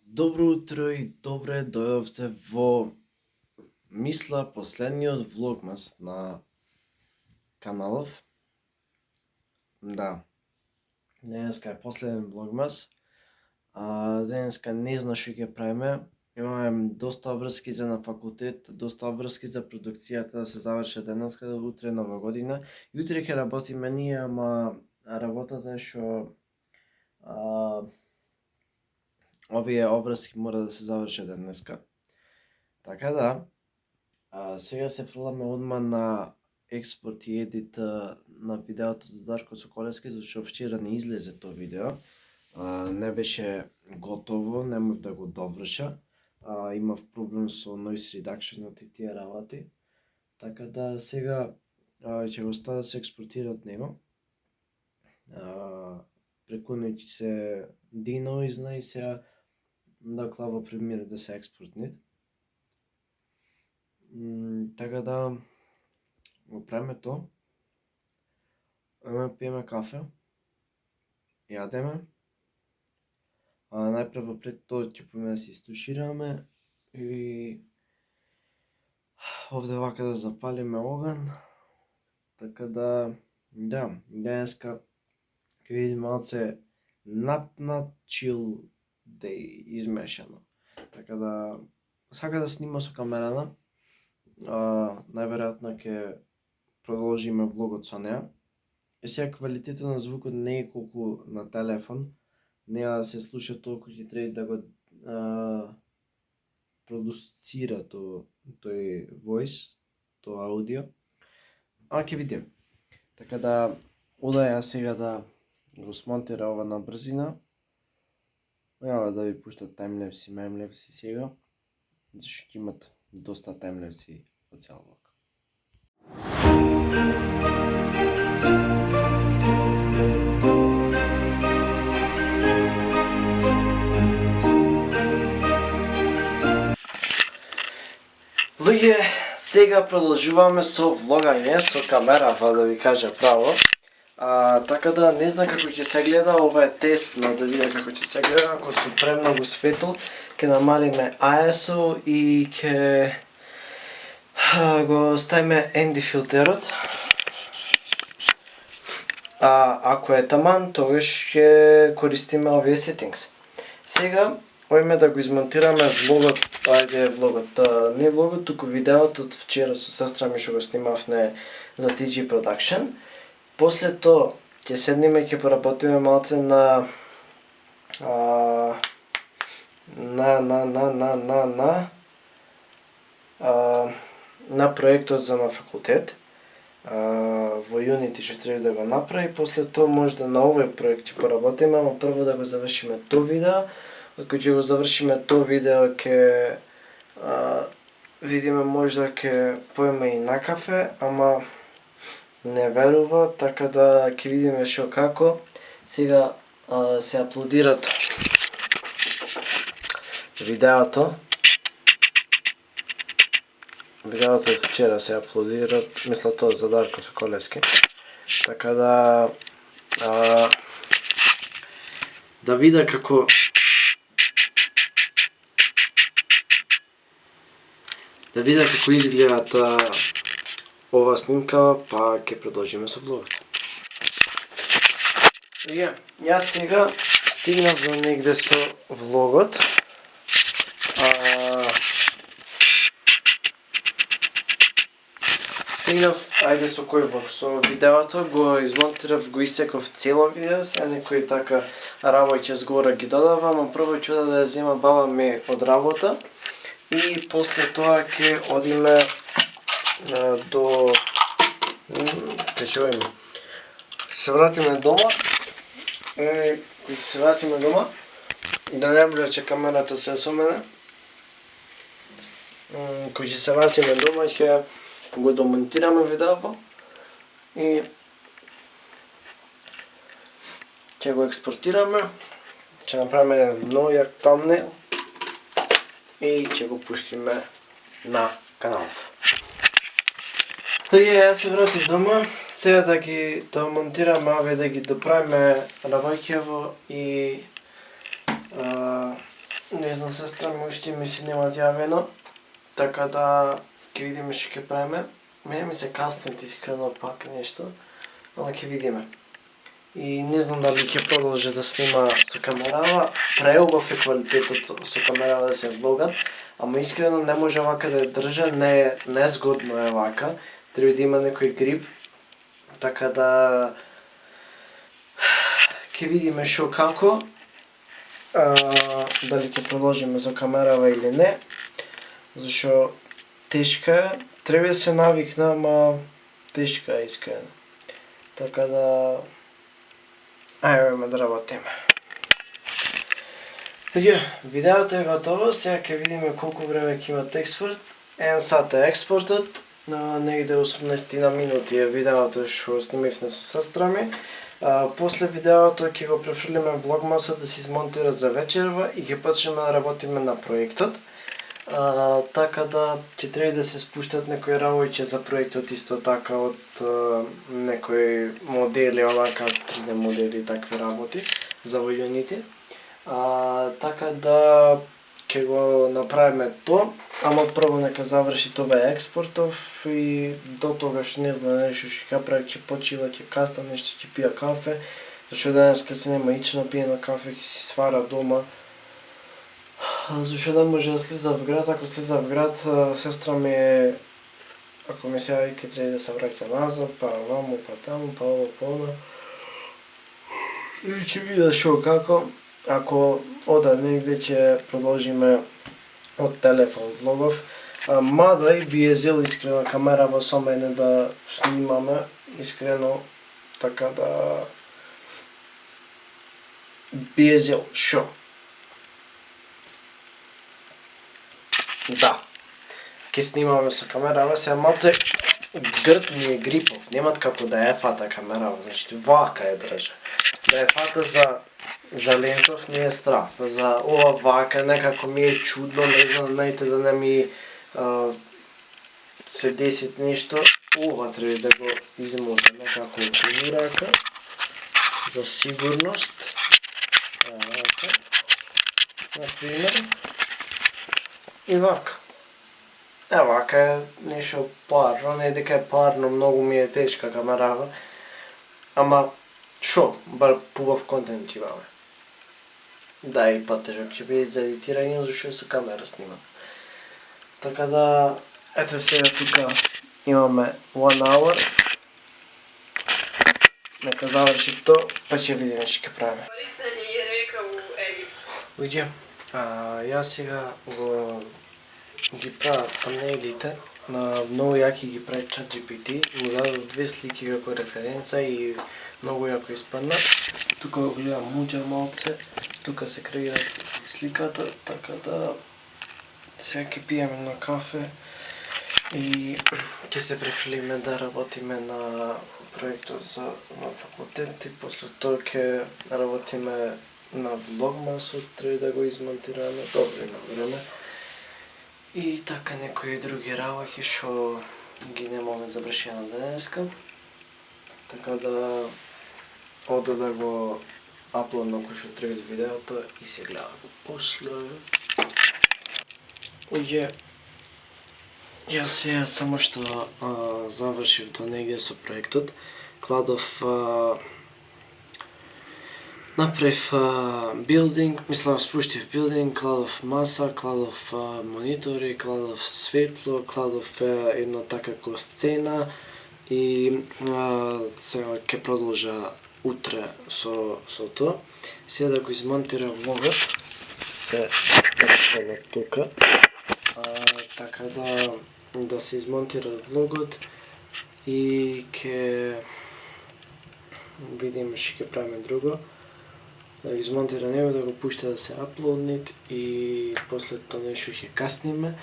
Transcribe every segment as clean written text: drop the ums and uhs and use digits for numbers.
Добро утро и добре дојдовте во, мисла, последниот влогмас на каналов. Да, денеска е последен влогмас. Денеска не знам што ќе правиме. Имаме доста врски за на факултет, доста врски за продукцијата да се заврши денеска, утре нова година. И утре ќе работиме ние, ама работата е што овие обврски мора да се завршат денеска. Така да, сега се фрламе одма на експорт и едит на видеото за Дарко Соколевски, зашто вчера не излезе тоа видео. Не беше готово, не мов да го доврша. Имав проблем со noise reduction и тие работи. Така да сега ќе го ставя да се експортира од него. Преку ноќ се denoise и сега да клава премиер да се експортнит. Така да го правиме тоа. Пиеме кафе. Јадеме. Најпрво пред тоа ќе помеме да се истушираме и овде вака да запалиме оган. Така да, денеска ќе видиме малце напнат chill day измешано. Така да, сака да снима со камерана. Најверојатно ќе продолжиме влогот со неа. И сега квалитетот на звукот не е колку на телефон. Нема да се слуша толку, ќе треба да го продуцира тој voice, тоа аудио. Ќе видим. Така да, ода ја сега да го смонтира ова на брзина. Няма да ви пуштат таймлепси сега, зашто ќе имат доста таймлепси по цел влог. Луѓе, сега продолжуваме со влогање со камерава, да ви кажа право. Така да не знам како ќе се гледа, ова е тест, но да видам како ќе се гледа. Ако су премногу светло, ќе намалиме ISO и ќе го ставиме ND филтерот. Ако е таман, тогаш ќе користиме овие settings. Сега, ојме да го измонтираме влогот, не влогот, туку видеото од вчера со сестра ми што го снимавме за TG Production. После тоа ќе седнеме и ќе поработиме малце на проектот за на факултет. Во Unity што треба да го направи, после тоа може да на овој проект ќе поработиме, ама прво да го завршиме тоа видео. Кога ќе го завршиме тоа видео ќе видиме можда ќе поеме и на кафе, ама не верува, така да ќе видиме што како. Сега се аплодират видеото. Видеото од вчера се аплодират, мисля тоа за Дарко Соколевски. Така да да вида како изгледа ова снимка, па ќе продолжиме со влогот. Јас сега стигнав до негде со влогот. Стигнав, ајде со кој влог, со видеото, го измонтирав, го исеков цело видео, се некои така работи згора ги додавам, но прво ќе да ја зема баба ми од работа и после тоа ќе одиме до се вратиме дома. Кога се вратиме дома, да не влече камерата се со мене. Кога се вратиме дома ќе го домонтираме видеото и ќе го експортираме, ќе направиме еден нов јак тамнейл и ќе го пуштиме на каналов. Јас се вратив дома, сега да ги монтираме, да ги доправиме работјево и не знам, сестра ми уште ми се немат јавено, така да ќе видиме што ќе правиме. Мене ми се каснат искрено пак нешто, ама ќе видиме. И не знам дали ќе продолжи да снима со камерава, преубав е квалитетот со камерава да се влогат, ама искрено не може вака да ја држа, не згодно е вака, треба да има некој грип, така да ќе видиме што како, дали ќе продолжиме со камерава или не, зашо тешка е, треба да се навикна, ама тешка е искрено. Така да ајде да работиме. Видеото е готово, сега ќе видиме колку време ќе имат експорт. 1 сат е експортот, негде 18 на минути е видеото што снимивме со сестра ми. После видеото ќе го префрлиме влогмасот да се измонтира за вечерва и ќе почнеме да работиме на проектот. Така да ќе треба да се спуштат некои работи за проектот исто така од некои модели, онака 3D модели и такви работи за војоните. Така да ќе го направиме тоа, ама прво нека заврши тоа експортов и до тогаш не знам нешто ќе прави, ќе почива, ќе каста нешто, ќе пија кафе, зашто денеска се нема ично пиено кафе, ќе си свара дома. Зашто не може да слиза в град, ако слиза в град, сестра ми е, ако ми се јави, ќе треба да се враќа назад, па ваму, па таму, па ово, па оно. И ќе вида што како. Ако ода негде ќе продолжиме од телефон влогов, мада и би е зел искрено камерава со мене да снимаме, искрено, така да би е зел шо. Да, ќе снимаме со камерава, сега малце грд ми е грипов, немат како да ја фата камерава, значи вака ја држа. Да ја фата за ленсов ми е страв, за ова вака некако ми е чудно, не знам, најте да не ми се десит нешто, ова треба да го измотам некако од рака, за сигурност, вака, например, и вака. Вака е нешто парно, не дека е парно, многу ми е тешка камерава, ама шо, бар пубав контент ќе имаме. Да, и потежок ќе биде за едитирање, зашто е со камера сниман. Така да, ете сега тука имаме 1 hour. Нека заврши тоа, па ќе видиме што ќе правиме. Луѓе, јас сега ги правам тамнейлите, на многу јаки ги прави ChatGPT, му дадов 2 слики како референца и многу јако испадна. Тука го гледам муџа малце, тука се креира сликата, така да сега ќе пиеме на кафе и ќе се префрлиме да работиме на проектот на факултет и после тоа ќе работиме на влогмасот, треба да го измонтираме, добро има време. И така некои други работи што ги немаме завршено денеска. Така да ода да го аплодам кој што треба видеото и се гледа после. Ује, јас сега само што завршив до негде со проектот, кладов направив билдинг, мислам спуштив билдинг, кладов маса, кладов монитори, кладов светло, кладов едно така како сцена и сега ќе продолжа утре со тоа. Сега да го измонтира влогот, се префрлам тука, така да се измонтира влогот и ќе видиме што ќе правиме друго. Да го измонтира него, да го пушта да се аплоднит и после тоа нешто ќе касниме.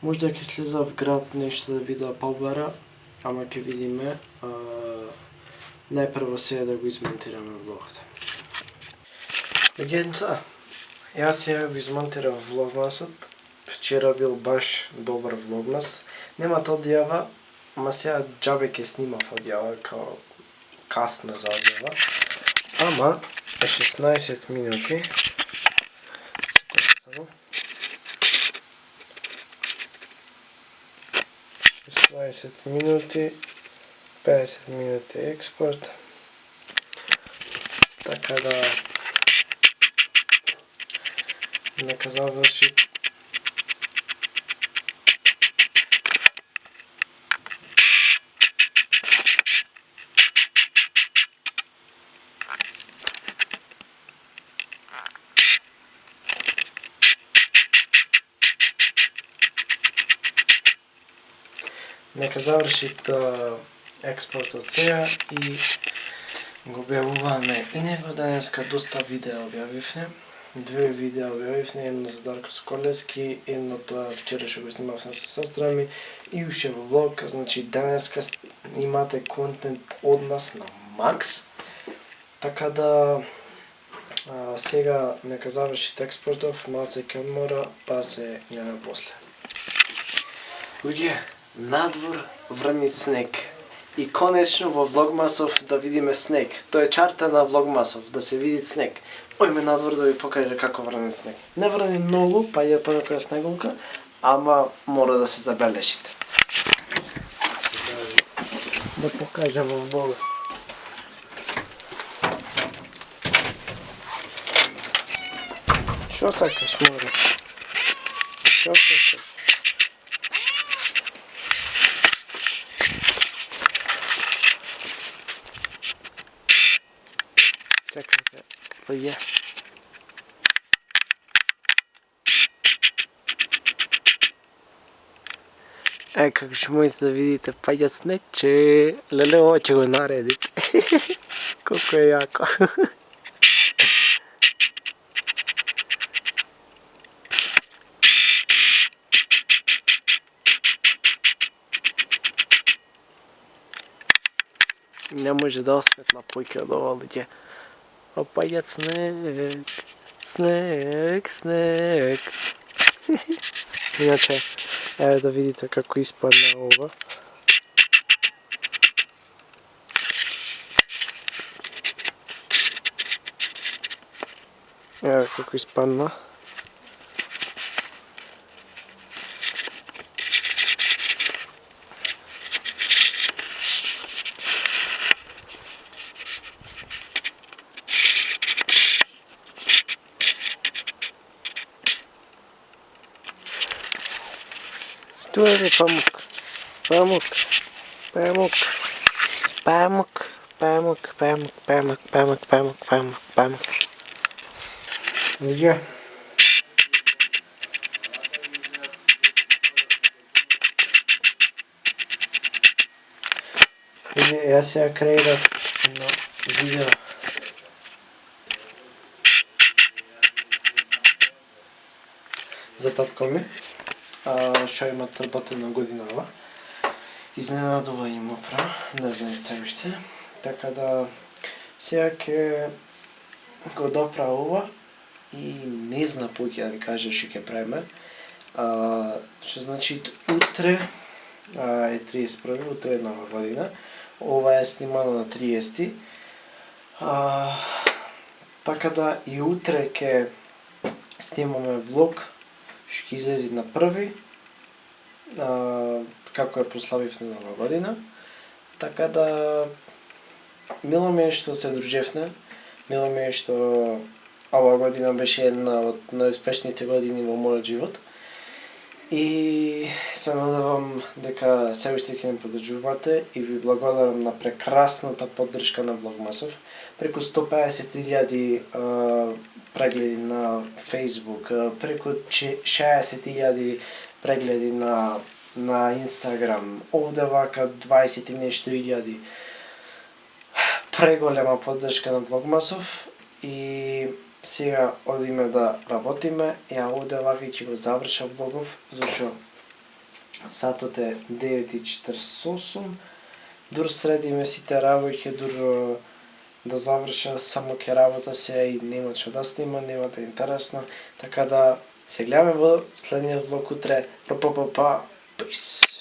Можда ќе слеза в град нешто да вида побара, ама ќе видиме. Најпрво сега да го измонтираме влогот. Легенца, јас сега го измонтирав влогмасот. Вчера бил баш добар влогмас. Нема одјава, ама сега џабе ќе снимав одјава, као касно за одјава. Ама е 16 минути. 16 минути, 50 минути експорт. Така да нека заврши. Нека заврши експортот сега и го објавуваме и него денеска. Доста видеа објавивме. 2 видеа објавивме, едно за Дарко Соколевски, едно тоа вчера што го снимавме со сестра ми и уште во влог. Значи денеска имате контент од нас на макс. Така да сега нека заврши експортов, малце ќе одмора, па се јаваме после. Луѓе, надвор врни снег. И конечно во Влогмасов да видиме снег. Тоа е чарта на Влогмасов, да се види снег. Ојме надвор да ви покаже како врни снег. Не врни многу, па е понекоја снеголка, ама мора да се забележите. Да покажам во влог. Што сакаш, море? Што сакаш? Чекайте, луѓе. Како ќе можете да видите паѓа снег, че леле ова ќе го наредите. Колко е јако. Не може да осветла појќе од ова, луѓе. Опаѓа снег, снег, снег. Иначе, еве да видите како испадна ова. Еве како испадна. Тоа е памук, памук, памук, памук, памук, памук, памук, памук, памук, памук, памук. Луѓе. Јас сега креирав едно видео. За татко ми. Што има црботена годинава. Изненадува им опра, не знаат се уште. Така да сега ќе го допра ова и не зна поќе да ви кажа што ќе правиме. Што значи утре е 31, утре е нова година. Ова е снимано на 30. Така да и утре ќе снимаме влог што ќе излезе на први, како ја прославивме нова година. Така да мило ми е што се дружевме, мило ми е што ова година беше една од најуспешните години во мојот живот. И се надевам дека се уште ќе ме поддржувате и ви благодарам на прекрасната поддршка на Влогмасов. Преку 150.000 прегледи на Facebook, преку 60.000 прегледи на Instagram, овде вака 20 и нешто илјади. Преголема поддршка на Влогмасов и сега одиме да работиме. Ја овде вака ќе го завршам влогов, зашто сатот е 9:48. Дур средиме сите работи, дур да заврша, само ќе работа се и нема што да снима, нема да е интересно. Така да се гледаме во следниот влог утре. Па. Peace.